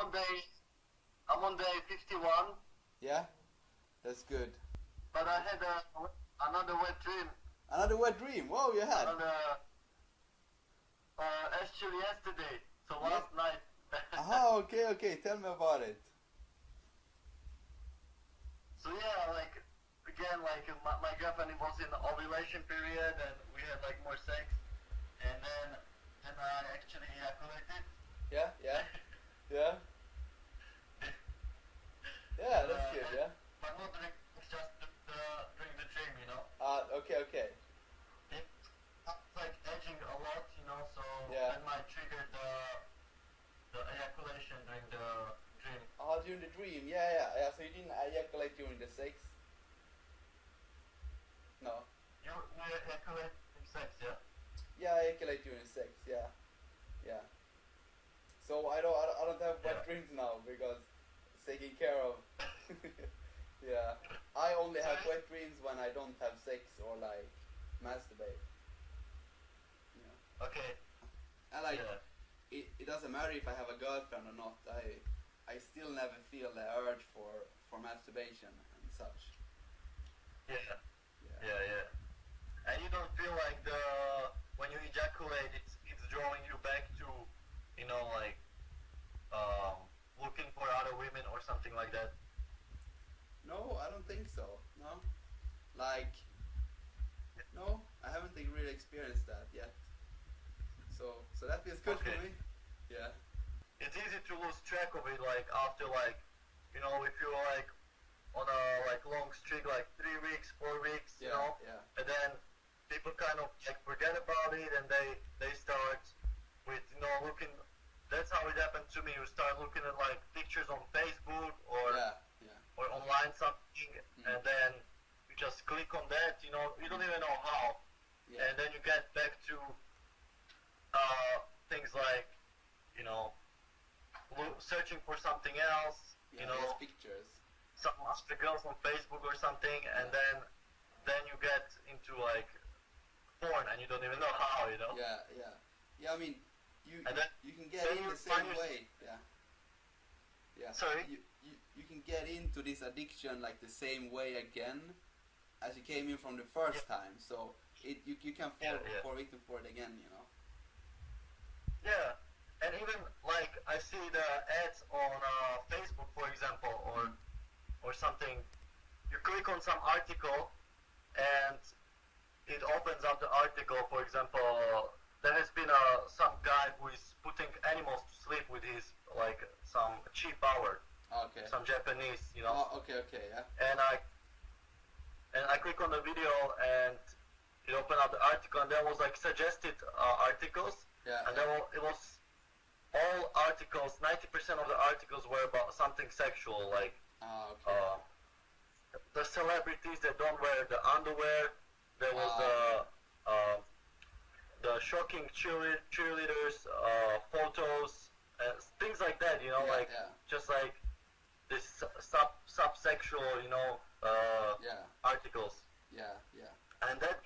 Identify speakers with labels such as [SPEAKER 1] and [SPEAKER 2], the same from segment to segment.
[SPEAKER 1] I'm on day 51.
[SPEAKER 2] Yeah, that's good.
[SPEAKER 1] But I had another wet dream.
[SPEAKER 2] Another wet dream? Whoa, you had?
[SPEAKER 1] Actually yesterday. So last night.
[SPEAKER 2] Ah, okay. Tell me about it.
[SPEAKER 1] So yeah, like again, like my girlfriend was in the ovulation period, and we had like more sex, and then I actually ejaculated.
[SPEAKER 2] Yeah. Yeah, that's good. Yeah.
[SPEAKER 1] But not during, it's just during the dream, you know.
[SPEAKER 2] Okay.
[SPEAKER 1] It's like edging a lot, you know. So
[SPEAKER 2] Yeah.
[SPEAKER 1] that might trigger the ejaculation during the dream.
[SPEAKER 2] Oh, during the dream, yeah. So you didn't ejaculate during the sex? No.
[SPEAKER 1] You ejaculate during sex, yeah?
[SPEAKER 2] Yeah, I ejaculate during sex, yeah. So I don't have wet dreams now because it's taken care of. Yeah. I only have wet dreams when I don't have sex or like masturbate. Yeah.
[SPEAKER 1] Okay.
[SPEAKER 2] And like it doesn't matter if I have a girlfriend or not. I still never feel the urge for masturbation and such.
[SPEAKER 1] Yeah. And you don't feel like when you ejaculate, it's drawing you back to, you know, like looking for other women or something like that.
[SPEAKER 2] No, I don't think so. No, like no, I haven't really experienced that yet. So that feels good for me. Yeah.
[SPEAKER 1] It's easy to lose track of it, like after like, you know, if you're like on a like long streak, like 3 weeks, 4 weeks, you know, and then people kind of like forget about it, and they start with, you know, looking. That's how it happened to me. You start looking at like pictures on Facebook or online something, and then you just click on that. You know, you don't even know how, and then you get back to things like, you know, searching for something else, you know,
[SPEAKER 2] pictures,
[SPEAKER 1] some other girls on Facebook or something, and then you get into like porn, and you don't even know how, you know.
[SPEAKER 2] Yeah. I mean, you can get in the same way. Yeah.
[SPEAKER 1] Sorry.
[SPEAKER 2] You can get into this addiction like the same way again as you came in from the first time. So you can fall victim for it again, you know.
[SPEAKER 1] Yeah. And even like I see the ads on Facebook, for example, or something. You click on some article, and it opens up the article. For example, there has been some guy who is putting animals to sleep with his like some cheap power.
[SPEAKER 2] Okay.
[SPEAKER 1] Some Japanese, you know.
[SPEAKER 2] Oh, okay, yeah.
[SPEAKER 1] And I click on the video, and it opened up the article, and there was like suggested articles. And it was all articles, 90% of the articles were about something sexual, like the celebrities that don't wear the underwear. There was the shocking cheerleaders, photos, things like that, you know, just like this subsexual, you know, articles.
[SPEAKER 2] Yeah.
[SPEAKER 1] And that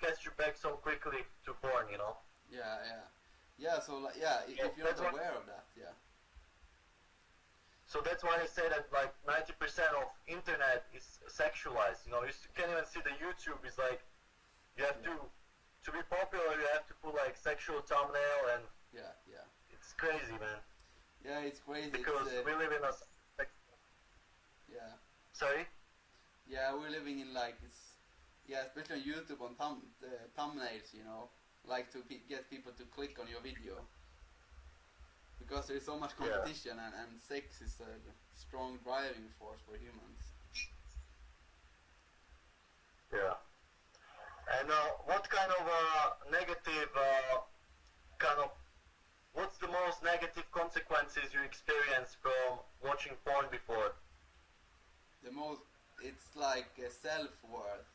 [SPEAKER 1] gets you back so quickly to porn, you know.
[SPEAKER 2] Yeah, so like, if you're not aware of that,
[SPEAKER 1] So that's why I say that like 90% of internet is sexualized. You know, you can't even see the YouTube is like, you have to be popular, you have to put like sexual thumbnail, and it's crazy, man.
[SPEAKER 2] Yeah, it's crazy.
[SPEAKER 1] Because we live in a Sorry?
[SPEAKER 2] Yeah, we're living in like especially on YouTube on thumbnails, you know, like to get people to click on your video, because there is so much competition, and sex is a strong driving force for humans.
[SPEAKER 1] Yeah. And what kind of negative what's the most negative consequences you experienced from watching porn before?
[SPEAKER 2] It's like self-worth.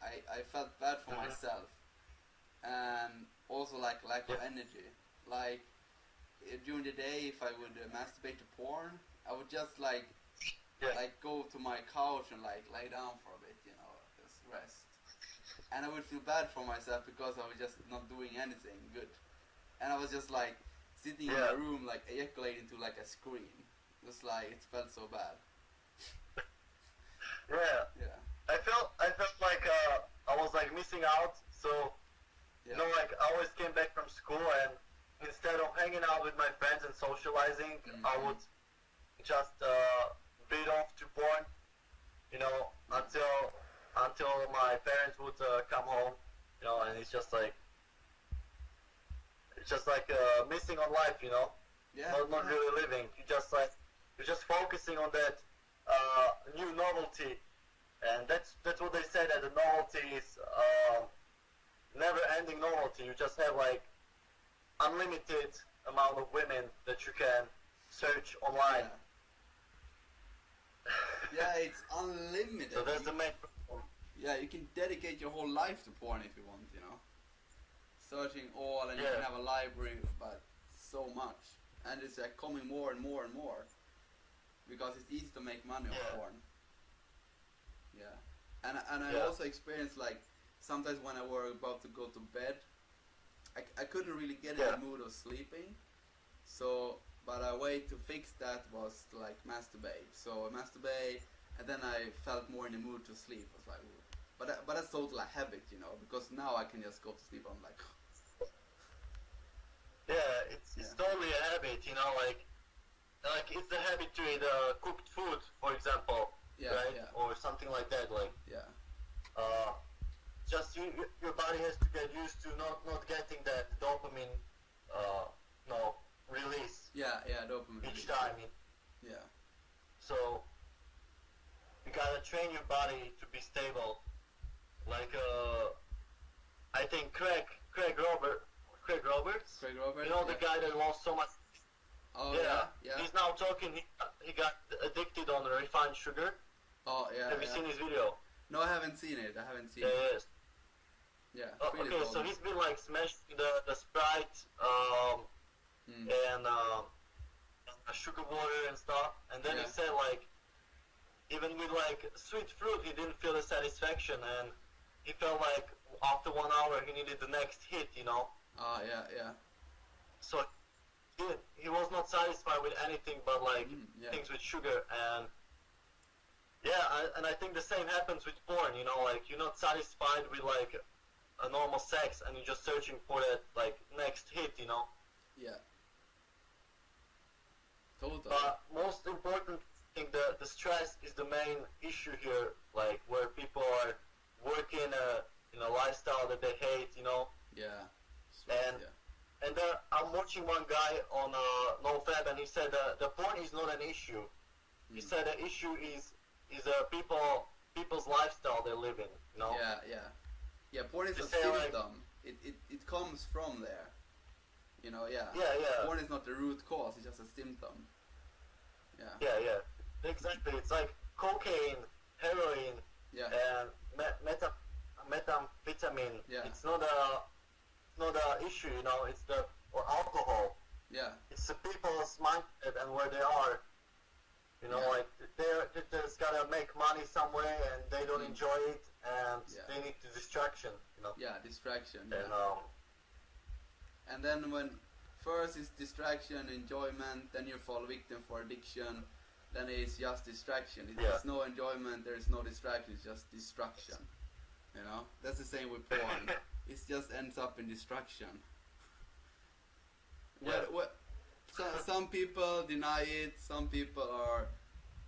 [SPEAKER 2] I felt bad for myself, and also like lack of energy. Like during the day, if I would masturbate to porn, I would just like go to my couch and like lay down for a bit, you know, just rest. And I would feel bad for myself because I was just not doing anything good, and I was just like sitting in a room like ejaculating to like a screen. Just like it felt so bad.
[SPEAKER 1] Yeah. I felt like I was like missing out. So you know, like I always came back from school, and instead of hanging out with my friends and socializing, I would just beat off to porn. You know, until my parents would come home. You know, and it's just like missing on life. You know, not really living. You're just focusing on that new novelty, and that's what they say, that the novelty is never-ending novelty. You just have like unlimited amount of women that you can search online.
[SPEAKER 2] Yeah, it's unlimited.
[SPEAKER 1] So that's the main problem.
[SPEAKER 2] Yeah, you can dedicate your whole life to porn if you want, you know. Searching all, and you can have a library, but so much. And it's like coming more and more and more. Because it's easy to make money on porn. Yeah. And I also experienced, like, sometimes when I were about to go to bed, I couldn't really get in the mood of sleeping. So, but a way to fix that was to, like, masturbate. So I masturbate, and then I felt more in the mood to sleep. I was like, ooh. But that's totally a habit, you know, because now I can just go to sleep. I'm like,
[SPEAKER 1] it's totally a habit, you know, like it's the habit to eat cooked food, for example, right? Or something like that, like just your body has to get used to not getting that dopamine release.
[SPEAKER 2] Dopamine
[SPEAKER 1] each time. So you gotta train your body to be stable. Like I think Craig Roberts. You know, the guy that lost so much.
[SPEAKER 2] Oh yeah.
[SPEAKER 1] He's now talking. He got addicted on refined sugar.
[SPEAKER 2] Oh yeah.
[SPEAKER 1] Have you seen his video?
[SPEAKER 2] No, I haven't seen it.
[SPEAKER 1] Yes.
[SPEAKER 2] Yeah.
[SPEAKER 1] Okay, so he's been like smashing the Sprite and sugar water and stuff, and then he said like even with like sweet fruit he didn't feel the satisfaction, and he felt like after 1 hour he needed the next hit, you know.
[SPEAKER 2] Yeah.
[SPEAKER 1] So he was not satisfied with anything but like things with sugar, and and I think the same happens with porn, you know, like you're not satisfied with like a normal sex, and you're just searching for that like next hit, you know.
[SPEAKER 2] Yeah. Totally.
[SPEAKER 1] But most important, I think the stress is the main issue here, like where people are working in a lifestyle that they hate, you know.
[SPEAKER 2] Yeah.
[SPEAKER 1] And I'm watching one guy on NoFap, and he said the porn is not an issue. He said the issue is people's lifestyle they live in, you know.
[SPEAKER 2] Yeah, porn is a symptom. It comes from there. You know, porn is not the root cause, it's just a symptom.
[SPEAKER 1] Yeah. Exactly. It's like cocaine, heroin, and methamphetamine. It's not a issue, you know. It's or alcohol. It's the people's mindset and where they are. You know, like they just gotta make money somewhere, and they don't enjoy it, and they need the distraction. You know.
[SPEAKER 2] Distraction.
[SPEAKER 1] And
[SPEAKER 2] and then when first is distraction, enjoyment, then you fall victim for addiction, then it's just distraction. If there's no enjoyment, there's no distraction, it's just destruction. You know? That's the same with porn. It just ends up in destruction. Some people deny it, some people are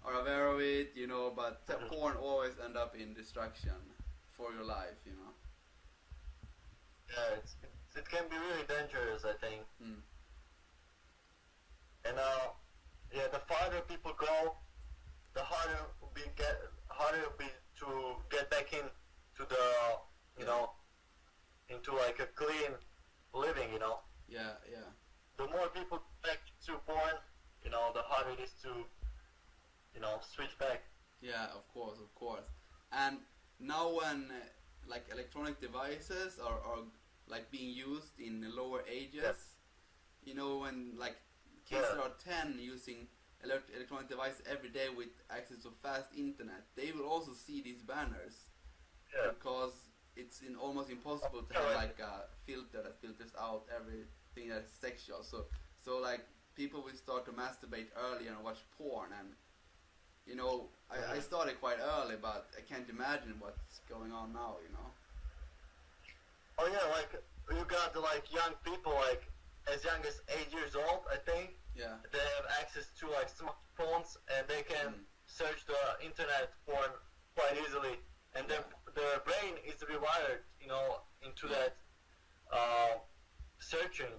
[SPEAKER 2] aware of it, you know, but porn always end up in destruction for your life, you know.
[SPEAKER 1] It can be really dangerous, I think. And the farther people go, the harder it'll be to get back into the into like a clean living, you know. The more people back to porn, you know, the harder it is to, you know, switch back.
[SPEAKER 2] Of course. And now when like electronic devices are like being used in lower ages, you know, when like kids that are 10 using electronic devices every day with access to fast internet, they will also see these banners because it's almost impossible to have like a filter that filters out everything that's sexual. So So like people will start to masturbate early and watch porn, and you know, I started quite early, but I can't imagine what's going on now, you know.
[SPEAKER 1] Oh yeah, like you got like young people like as young as 8 years old, I think.
[SPEAKER 2] Yeah.
[SPEAKER 1] They have access to like smartphones and they can search the internet porn quite easily, and their brain is rewired, you know, into that searching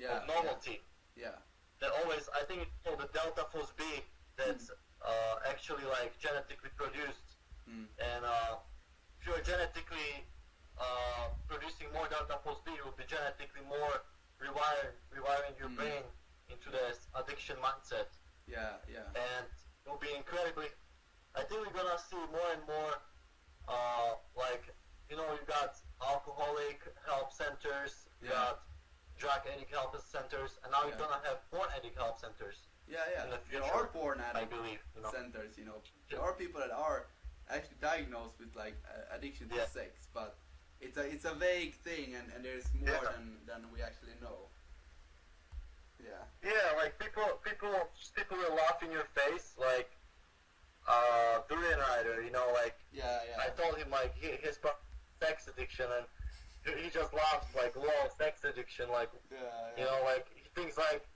[SPEAKER 1] of novelty.
[SPEAKER 2] Yeah.
[SPEAKER 1] That always, I think it's called the delta phos B. That's actually like genetically produced, and if you're genetically producing more delta phos B, you will be genetically more rewiring your brain into this addiction mindset.
[SPEAKER 2] Yeah, yeah.
[SPEAKER 1] And it will be incredibly. I think we're gonna see more and more, like, you know, you got alcoholic help centers, you got drug addict help centers, and now you're gonna have porn addict help centers.
[SPEAKER 2] Yeah, yeah.
[SPEAKER 1] In the future,
[SPEAKER 2] there are porn addict
[SPEAKER 1] I believe, you know.
[SPEAKER 2] centers, you know. There are people that are actually diagnosed with like addiction to sex, but it's a vague thing, and there's more than we actually know. Yeah.
[SPEAKER 1] Yeah, like people will laugh in your face, like Durian Rider, you know, like I told him like his sex addiction, and he just laughs like, "Whoa, sex addiction!" Like, you know, like he thinks like,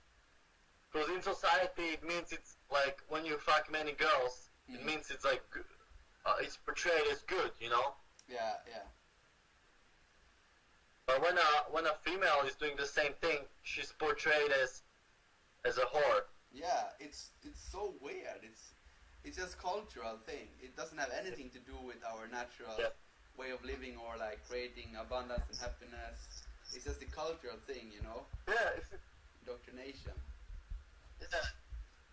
[SPEAKER 1] because in society it means it's like when you fuck many girls, it means it's like it's portrayed as good, you know.
[SPEAKER 2] Yeah, yeah.
[SPEAKER 1] But when a female is doing the same thing, she's portrayed as a whore.
[SPEAKER 2] Yeah, it's so weird. It's just cultural thing. It doesn't have anything to do with our natural way of living or like creating abundance and happiness. It's just a cultural thing, you know.
[SPEAKER 1] Yeah.
[SPEAKER 2] Indoctrination.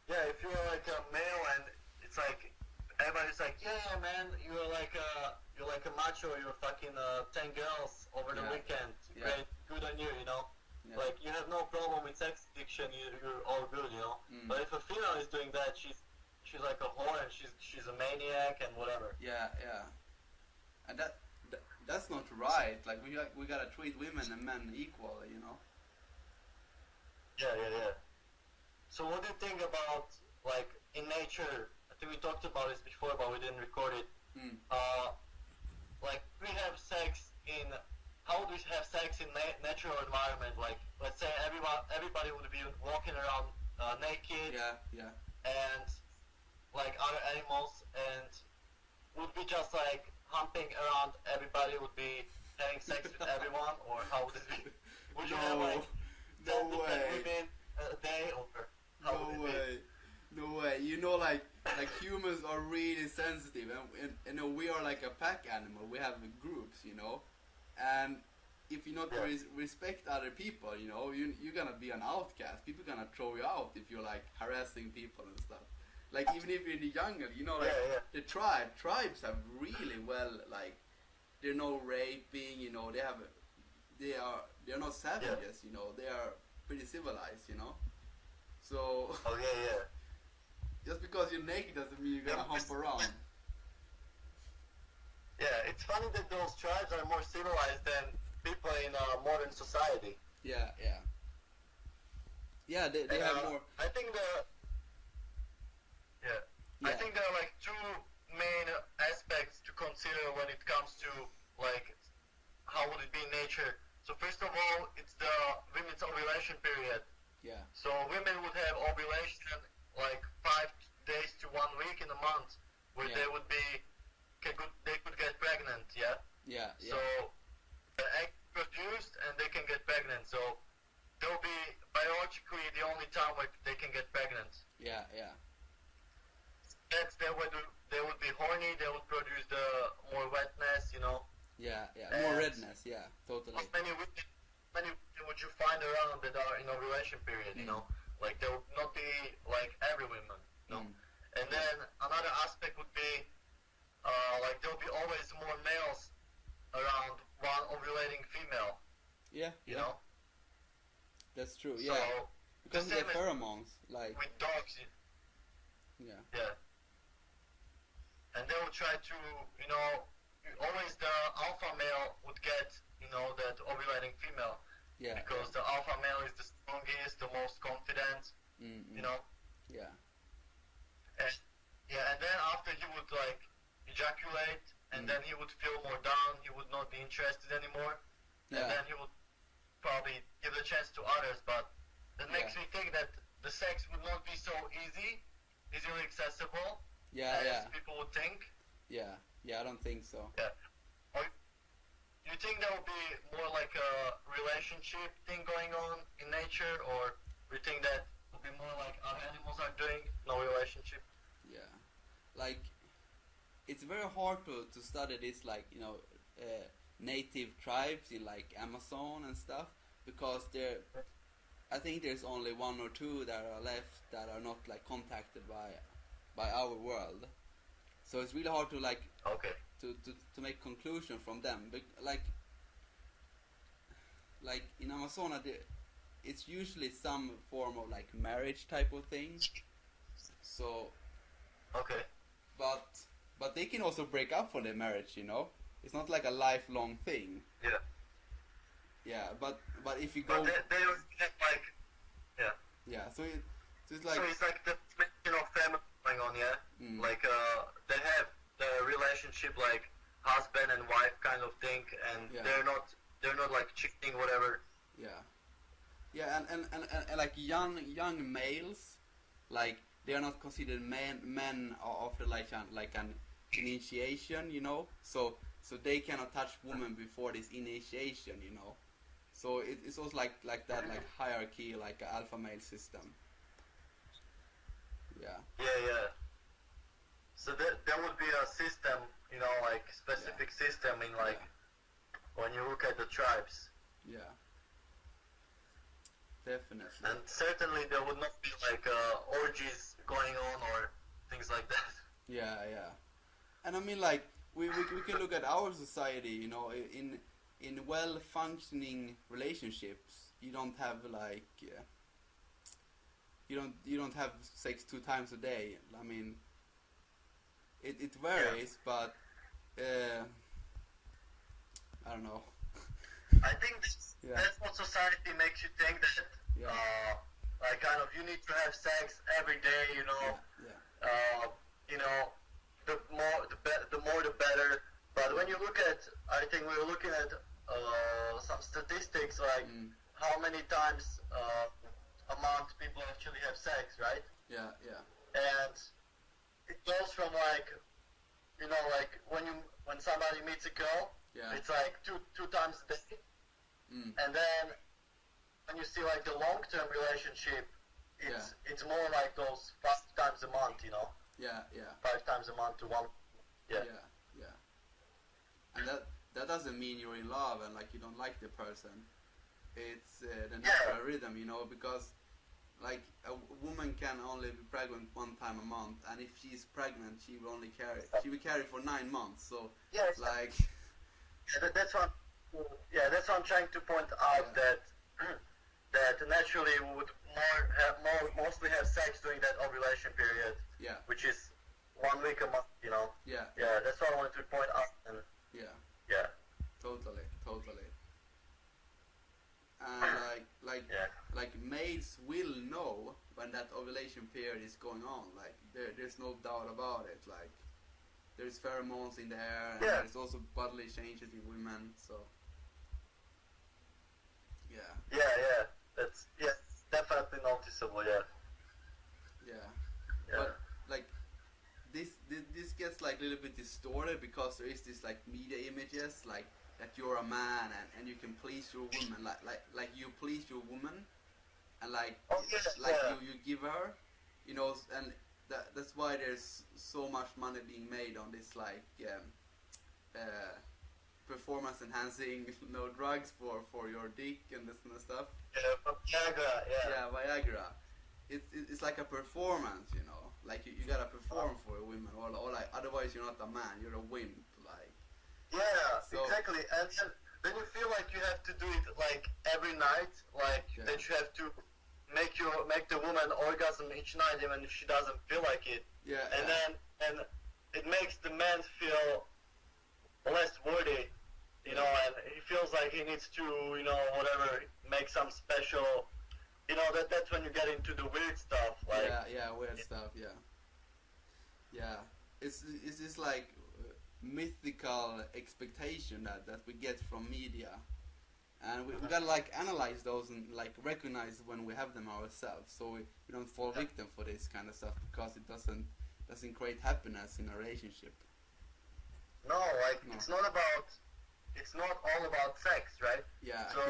[SPEAKER 1] Yeah, if you're like a male and it's like everybody's like, yeah, man, you're like a macho, you're fucking 10 girls over the weekend. Great, good on you, you know. Yeah. Like you have no problem with sex addiction, you're all good, you know. But if a female is doing that, she's like a whore and she's a maniac and whatever.
[SPEAKER 2] Yeah, yeah. And that's not right. Like we gotta treat women and men equally, you know.
[SPEAKER 1] Yeah. So what do you think about like in nature? I think we talked about this before, but we didn't record it. Like we have sex in. How would we have sex in natural environment? Like, let's say everybody would be walking around naked.
[SPEAKER 2] Yeah.
[SPEAKER 1] And like other animals, and would be just like humping around. Everybody would be having sex with everyone, or how would it be? Would you have like 10 different women a day, or how would it be?
[SPEAKER 2] No way. You know, like humans are really sensitive, and you know we are like a pack animal. We have groups, you know. And if you not respect other people, you know, you're gonna be an outcast. People gonna throw you out if you're like harassing people and stuff. Like even if you're in the jungle, you know, like the tribes have really well, like they're no raping, you know, they're not savages, you know, they are pretty civilized, you know. So just because you're naked doesn't mean you're gonna hump around.
[SPEAKER 1] Yeah, it's funny that those tribes are more civilized than people in modern society.
[SPEAKER 2] Yeah. They have more.
[SPEAKER 1] I think I think there are like two main aspects to consider when it comes to like how would it be in nature. So first of all, it's the women's ovulation period.
[SPEAKER 2] Yeah.
[SPEAKER 1] So women would have ovulation like 5 days to 1 week in a month, where they would be. They could get pregnant,
[SPEAKER 2] Yeah.
[SPEAKER 1] So the egg produced and they can get pregnant. So they'll be biologically the only time where they can get pregnant.
[SPEAKER 2] Yeah.
[SPEAKER 1] That's they would be horny. They would produce the more wetness, you know.
[SPEAKER 2] Yeah. More redness. Yeah, totally.
[SPEAKER 1] Many would you find around that are in ovulation period, you know. Like there would not be like every woman, you know. And then another aspect would be. Like there'll be always more males around one ovulating female.
[SPEAKER 2] Yeah.
[SPEAKER 1] You know.
[SPEAKER 2] That's true.
[SPEAKER 1] So,
[SPEAKER 2] yeah. Because of the pheromones, like.
[SPEAKER 1] With dogs.
[SPEAKER 2] Yeah.
[SPEAKER 1] And they will try to, you know, always the alpha male would get, you know, that ovulating female,
[SPEAKER 2] Yeah.
[SPEAKER 1] Because the alpha male is the strongest, the most confident, you know.
[SPEAKER 2] Yeah.
[SPEAKER 1] And and then after he would like ejaculate, and then he would feel more down. He would not be interested anymore, and then he would probably give the chance to others. But that makes me think that the sex would not be so easily accessible as people would think.
[SPEAKER 2] Yeah, I don't think so.
[SPEAKER 1] Yeah. Or you think there will be more like a relationship thing going on in nature, or you think that will be more like other animals are doing, no relationship?
[SPEAKER 2] Yeah, like it's very hard to study this, like, you know, native tribes in like Amazon and stuff, because I think there's only one or two that are left that are not like contacted by our world. So it's really hard to like to make conclusion from them. But like in Amazon, it's usually some form of like marriage type of thing. So but they can also break up for their marriage, you know. It's not like a lifelong thing.
[SPEAKER 1] Yeah.
[SPEAKER 2] Yeah, but if you go.
[SPEAKER 1] But they don't have like. Yeah.
[SPEAKER 2] Yeah, so it's like.
[SPEAKER 1] So it's like the family going on, yeah. Like they have the relationship like husband and wife kind of thing, and they're not like cheating, whatever.
[SPEAKER 2] Yeah. Yeah, and like young males, like they are not considered men after like an initiation, you know. So they cannot touch women before this initiation, you know. So it's also like that, like hierarchy, like an alpha male system. Yeah.
[SPEAKER 1] Yeah. So there would be a system, you know, like specific system in like when you look at the tribes.
[SPEAKER 2] Yeah. Definitely.
[SPEAKER 1] And certainly there would not be like orgies going on or things like that.
[SPEAKER 2] Yeah. And I mean, like we can look at our society, you know, in well-functioning relationships, you don't have like you don't have sex 2 times a day. I mean, it varies, but I don't know.
[SPEAKER 1] I think that's what society makes you think that like kind of you need to have sex every day, you know. You know, the more the better. But when you look at, I think we were looking at some statistics like how many times a month people actually have sex, right?
[SPEAKER 2] Yeah.
[SPEAKER 1] And it goes from like, you know, like when somebody meets a girl, it's like two times a day, and then when you see like the long-term relationship, it's more like those 5 times a month, you know.
[SPEAKER 2] Yeah.
[SPEAKER 1] 5 times a month to 1. Yeah.
[SPEAKER 2] And that doesn't mean you're in love and like you don't like the person. It's the natural rhythm, you know, because like a woman can only be pregnant 1 time a month, and if she's pregnant, she will carry for 9 months. So like
[SPEAKER 1] that's what I'm trying to point out, that naturally we would mostly have sex during that ovulation period, which is 1 week a month, you know. That's what I wanted to point out. And
[SPEAKER 2] totally. And like males will know when that ovulation period is going on. Like there's no doubt about it. Like there's pheromones in the air, and there's also bodily changes in women. So
[SPEAKER 1] that's definitely noticeable.
[SPEAKER 2] But like this gets like a little bit distorted because there is this like media images like that you're a man and you can please your woman, like you please your woman, and you give her, you know, and that's why there's so much money being made on this like performance enhancing, you know, drugs for your dick and this kind of stuff. Viagra. It's like a performance, you know, like you gotta perform for a woman, or like otherwise you're not a man, you're a wimp, like.
[SPEAKER 1] Exactly, and then you feel like you have to do it like every night, like that you have to make the woman orgasm each night, even if she doesn't feel like it. And it makes the man feel less worthy you know, and he feels like he needs to, you know, whatever, make some special, you know, that's when you get into the weird stuff, like
[SPEAKER 2] weird stuff, it's this like mythical expectation that we get from media, and we gotta like analyze those and like recognize when we have them ourselves, so we don't fall victim for this kind of stuff, because it doesn't create happiness in a relationship.
[SPEAKER 1] No, like it's not all about sex, right? So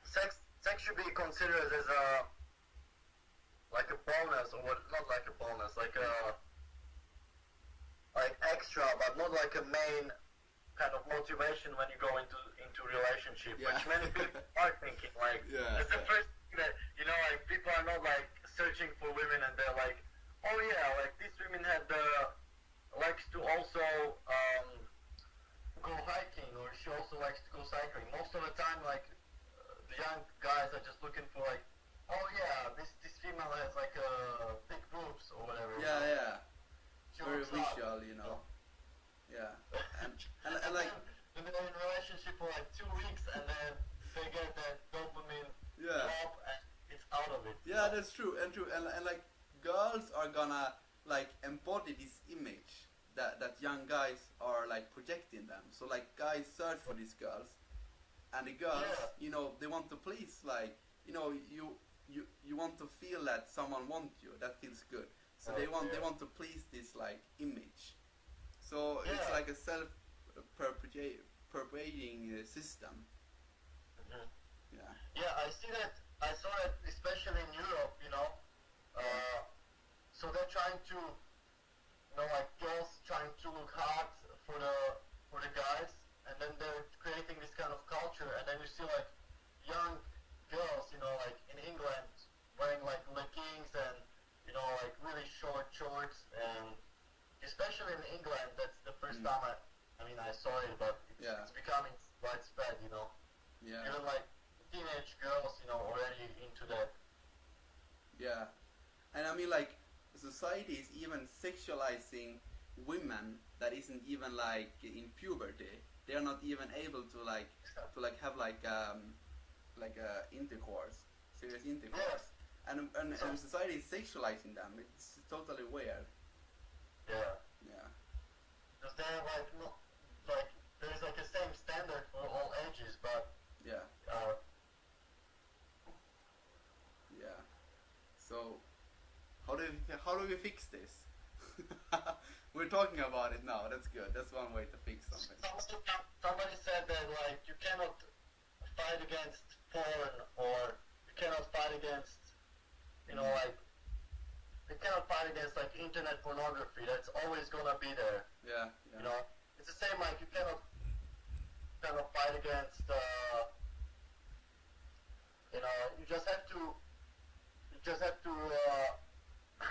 [SPEAKER 1] sex should be considered as a like a bonus, or what, not like a bonus, like a like extra, but not like a main kind of motivation when you go into relationship, which many people are thinking, like it's the first thing that, you know, like people are not like searching for women and they're like, oh yeah, like this woman had likes to also go hiking, or she also likes to go cycling. Most of the time, like the young guys are just looking for like, oh yeah, this female has like big boobs or whatever.
[SPEAKER 2] Very visual, you know. And like,
[SPEAKER 1] and they're in a relationship for like 2 weeks, and then they get that dopamine drop, and it's out of it.
[SPEAKER 2] That's true, and like girls are gonna like embody this image that young guys are like projecting them. So like guys search for these girls, and the girls, you know, they want to please, like, you know, you want to feel that someone wants you. That feels good. So they want to please this like image. So it's like a self-perpetuating system.
[SPEAKER 1] I see that. I saw it especially in Europe, you know. So they're trying to, you know, like girls trying to look hot for the guys, and then they're creating this kind of culture, and then you see like young girls, you know, like in England, wearing like leggings and, you know, like really short shorts, and especially in England, that's the first time I saw it, but it's becoming widespread, you know. Even like teenage girls, you know, already into that.
[SPEAKER 2] And I mean, like, society is even sexualizing women that isn't even like in puberty. They are not even able to have like intercourse, serious intercourse. And society is sexualizing them. It's totally weird.
[SPEAKER 1] Because they're like, no, like there's like a same standard for all ages, but
[SPEAKER 2] So how do we fix this? We're talking about it now. That's good. That's one way to fix something.
[SPEAKER 1] Somebody said that like you cannot fight against porn, or you cannot fight against, you know, like you cannot fight against like internet pornography. That's always gonna be there. You know, it's the same, like you cannot fight against. You know,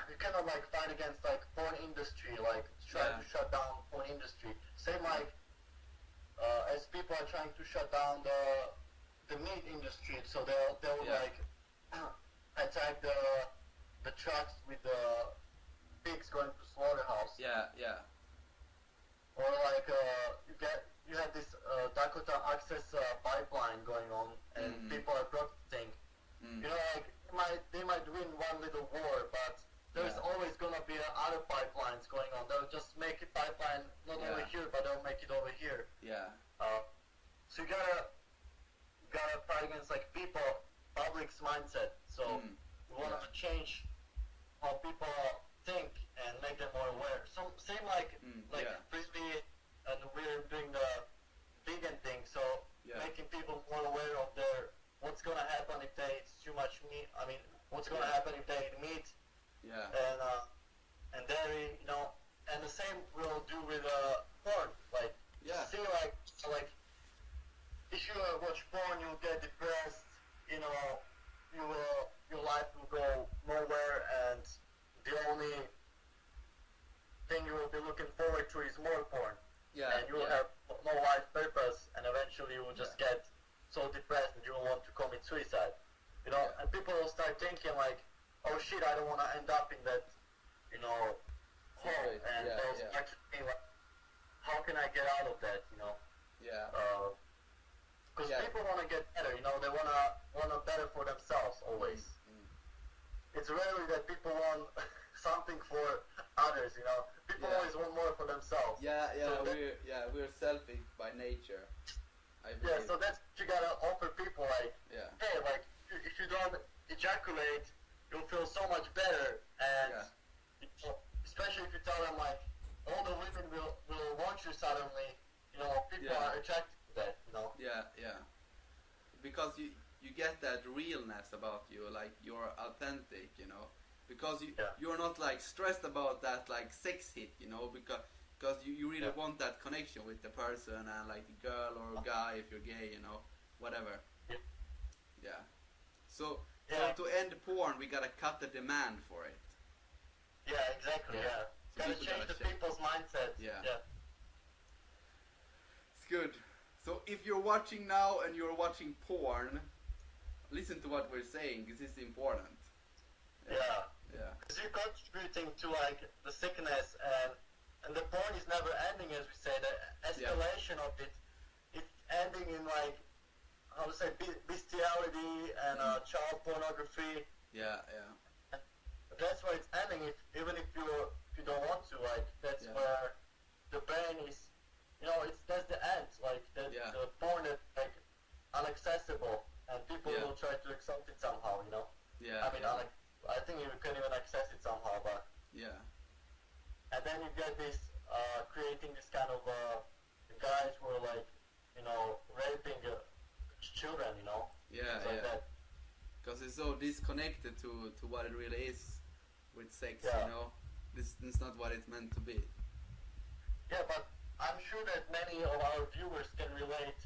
[SPEAKER 1] you cannot like fight against like porn industry, like try to shut down porn industry. Same like as people are trying to shut down the meat industry, so they'll like attack the trucks with the pigs going to slaughterhouse. Or like you have this Dakota Access pipeline going on, and people are protesting. You know, like they might win one little war, but there's always gonna be other pipelines going on. They'll just make a pipeline not over here, but they'll make it over here. So you gotta fight against like public's mindset. So we want to change how people think and make them more aware. So same like frisbee, and we're doing the vegan thing. So making people more aware of what's gonna happen if they eat too much meat. I mean, what's gonna happen if they eat meat and dairy, you know. And the same we'll do with porn. Like see, like if you watch porn, you'll get depressed. You know, your life will go nowhere, and the only thing you will be looking forward to is more porn. And you will have no life purpose, and eventually you will just get so depressed that you will want to commit suicide. You know, and people will start thinking like, oh shit, I don't want to end up in that, you know, hole. And they'll start thinking like, how can I get out of that, you know? Because people want to get better, you know, they want to better for themselves always. It's rarely that people want something for others, you know. People always want more for themselves.
[SPEAKER 2] We're selfish by nature.
[SPEAKER 1] So that's what you gotta offer people, like, hey, like, if you don't ejaculate, you'll feel so much better, and especially if you tell them, like, all the women will want you suddenly, you know, people are attracted to that, you know.
[SPEAKER 2] Because you get that realness about you, like you're authentic, you know, because you're not like stressed about that like sex hit, you know, because you really want that connection with the person and like the girl or guy if you're gay, you know, whatever. So to end porn, we gotta cut the demand for it.
[SPEAKER 1] Exactly. So gotta change the people's mindset.
[SPEAKER 2] It's good. So if you're watching now and you're watching porn, listen to what we're saying. This is important.
[SPEAKER 1] Because you're contributing to like the sickness, and the porn is never ending, as we say. The escalation of it, it's ending in like, how to say, bestiality and child pornography. That's where it's ending. Even if you don't want to, like, that's where the brain is. You know, that's the end. Like the porn is like inaccessible, and people will try to accept it somehow. You know. I mean, I think you can even access it somehow, but. And then you get this creating this kind of guys who are like, you know, raping children. You know. Like that.
[SPEAKER 2] Because it's so disconnected to what it really is with sex. You know, this is not what it's meant to be.
[SPEAKER 1] But I'm sure that many of our viewers can relate,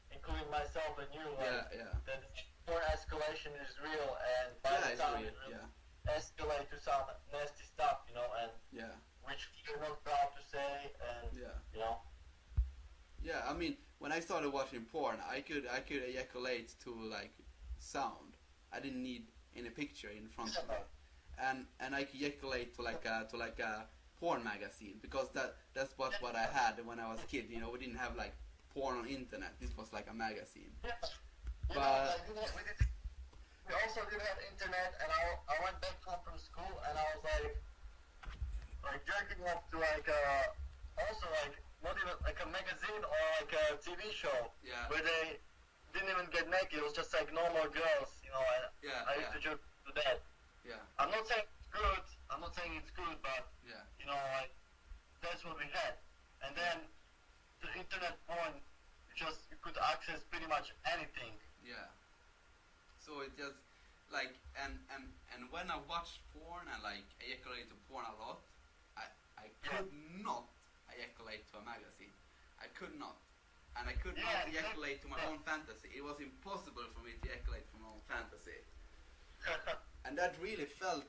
[SPEAKER 1] including myself and you, like, that porn escalation is real, and by the time it will escalate to some nasty stuff, you know, and which you're not proud to say, and you know.
[SPEAKER 2] I mean, when I started watching porn, I could ejaculate to like sound. I didn't need any picture in front of me, and I could ejaculate to like a porn magazine, because that's what I had when I was a kid. You know, we didn't have like porn on internet. This was like a magazine.
[SPEAKER 1] But we also didn't have internet, and I went back home from school, and I was like jerking off to like also like not even like a magazine or like a TV show where they didn't even get naked. It was just like normal girls, you know. And I used to jerk to that. I'm not saying it's good. I'm not saying it's good, but you know, like, that's what we had. And then the internet porn, you could access pretty much anything.
[SPEAKER 2] So it just like and when I watched porn and like ejaculated to porn a lot, I could not ejaculate to a magazine. I could not. And I could not ejaculate to my own fantasy. It was impossible for me to ejaculate from my own fantasy. And that really felt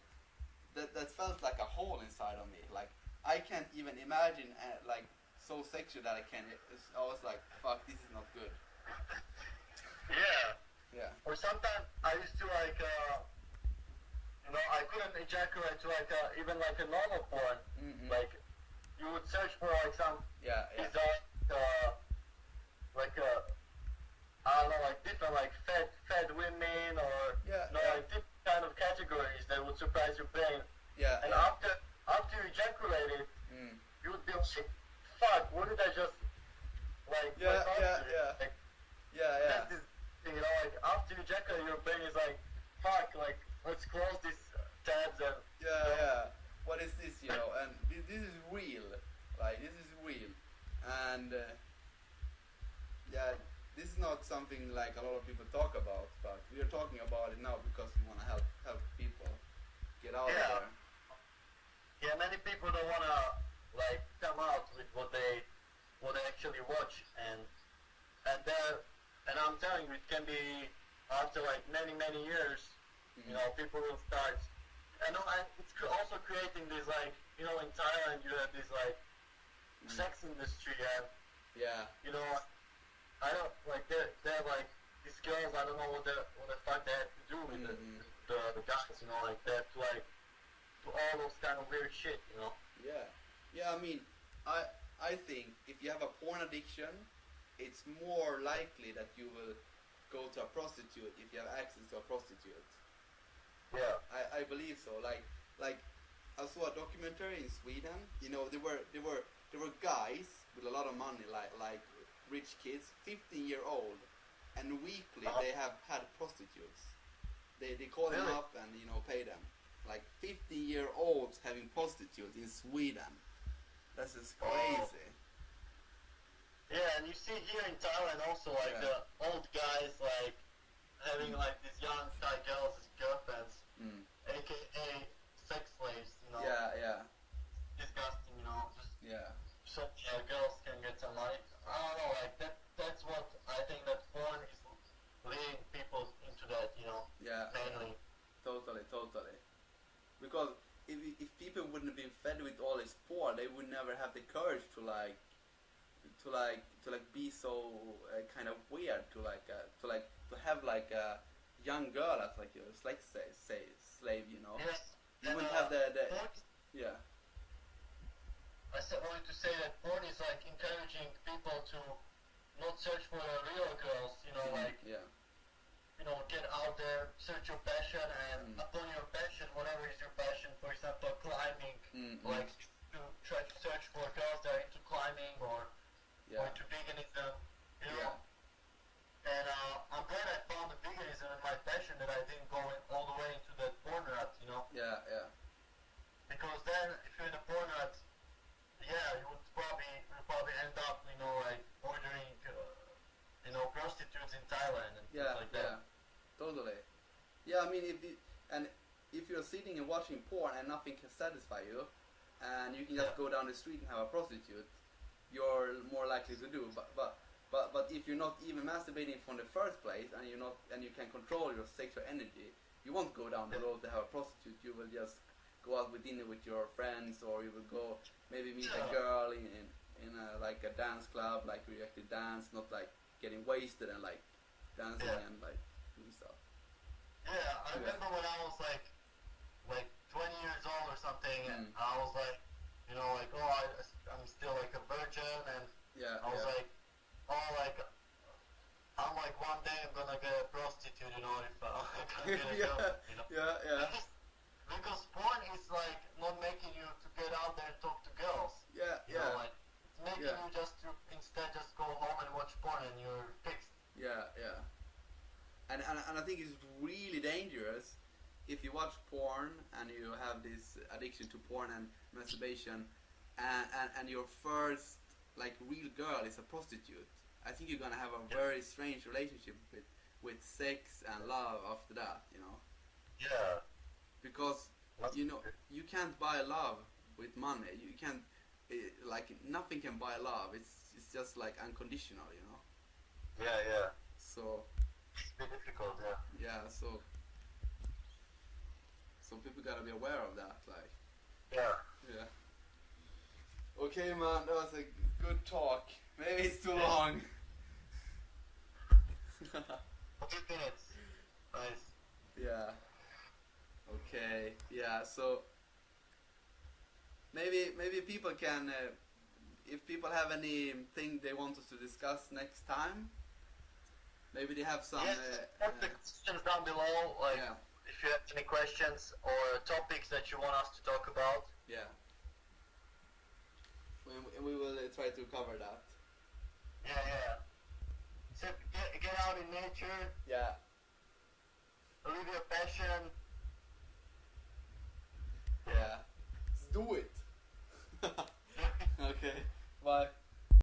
[SPEAKER 2] that felt like a hole inside of me. Like, I can't even imagine like so sexual that I can. I was like, fuck, this is not good.
[SPEAKER 1] Or sometimes I used to like, you know, I couldn't ejaculate to like even like a normal porn. Like, you would search for like some bizarre, like I don't know, like different like fat women or like different kind of categories that would surprise your brain. And after you ejaculated, you would be like, fuck, what did I just like? That's this thing, you know, like after you ejaculate, your brain is like, fuck, like let's close these tabs and.
[SPEAKER 2] What is this, you know? And this is real. Like, this is real. And this is not something like a lot of people talk about, but we are talking about it now because we want to help people get out of there.
[SPEAKER 1] Many people don't want to like come out with what they actually watch, and I'm telling you, it can be after like many years. You know, people will start. And it's also creating this, like, you know, in Thailand you have this like sex industry, and you know, I don't like they're like these girls. I don't know what the fuck they have to do with the guys. You know, like they have to like do all those kind of weird shit. You know.
[SPEAKER 2] I mean, I think if you have a porn addiction, it's more likely that you will go to a prostitute if you have access to a prostitute.
[SPEAKER 1] Yeah.
[SPEAKER 2] I believe so. Like I saw a documentary in Sweden. You know, there were guys with a lot of money, like rich kids, 15-year-old, and weekly they have had prostitutes. They call them up and pay them. Like 15-year-olds having prostitutes in Sweden. That's just crazy.
[SPEAKER 1] Yeah, and you see here in Thailand also like the old guys like having like these young Thai girls as girlfriends, aka sex slaves.
[SPEAKER 2] Yeah.
[SPEAKER 1] Disgusting, just so girls can get some money. I don't know, like that's what I think that porn is leading people into that,
[SPEAKER 2] Yeah.
[SPEAKER 1] mainly.
[SPEAKER 2] Totally. Because if people wouldn't have been fed with all this porn, they would never have the courage to be so kind of weird to have like a young girl as like a slave,
[SPEAKER 1] Yes.
[SPEAKER 2] You wouldn't have the yeah.
[SPEAKER 1] wanted to say that porn is like encouraging people to not search for real girls, get out there, search your passion, and upon your passion, whatever is your passion, for example, climbing, like to try to search for girls that are into climbing or into veganism, And I'm glad I found the veganism and my passion that I didn't go all the way into that porn rut,
[SPEAKER 2] Yeah.
[SPEAKER 1] Because then, if you're in a porn rut, you would probably end up, like ordering, prostitutes in Thailand and things like that.
[SPEAKER 2] Yeah. Totally. Yeah, I mean, if you're sitting and watching porn and nothing can satisfy you, and you can just go down the street and have a prostitute, you're more likely to do. But if you're not even masturbating from the first place, and you can control your sexual energy, you won't go down the road to have a prostitute. You will just go out with dinner with your friends, or you will go maybe meet a girl in like a dance club, like where you actually dance, not like getting wasted and like dancing and like doing stuff.
[SPEAKER 1] Yeah, I remember when I was like 20 years old or something, and I was like, I'm still like a virgin, and I was like, I'm like, one day I'm gonna get a prostitute, if I can get a girl,
[SPEAKER 2] Yeah.
[SPEAKER 1] Because porn is like not making you to get out there and talk to girls. Like it's making you just to instead just go home and watch porn and you're fixed.
[SPEAKER 2] Yeah. And I think it's really dangerous if you watch porn and you have this addiction to porn and masturbation, and your first like real girl is a prostitute. I think you're gonna have a very strange relationship with sex and love after that.
[SPEAKER 1] Yeah.
[SPEAKER 2] Because you can't buy love with money. You can't nothing can buy love. It's just like unconditional.
[SPEAKER 1] Yeah.
[SPEAKER 2] So
[SPEAKER 1] it's a bit difficult.
[SPEAKER 2] Yeah. So people gotta be aware of that. Like.
[SPEAKER 1] Yeah.
[SPEAKER 2] Okay, man. That was a good talk. Maybe it's too long.
[SPEAKER 1] 40 minutes. Nice.
[SPEAKER 2] Yeah. Okay. Yeah. So maybe people can, if people have anything they want us to discuss next time, maybe they have some.
[SPEAKER 1] Put the questions down below. If you have any questions or topics that you want us to talk about.
[SPEAKER 2] Yeah. We will try to cover that.
[SPEAKER 1] Yeah. So get out in nature.
[SPEAKER 2] Yeah.
[SPEAKER 1] Live your passion.
[SPEAKER 2] Yeah. Let's do it.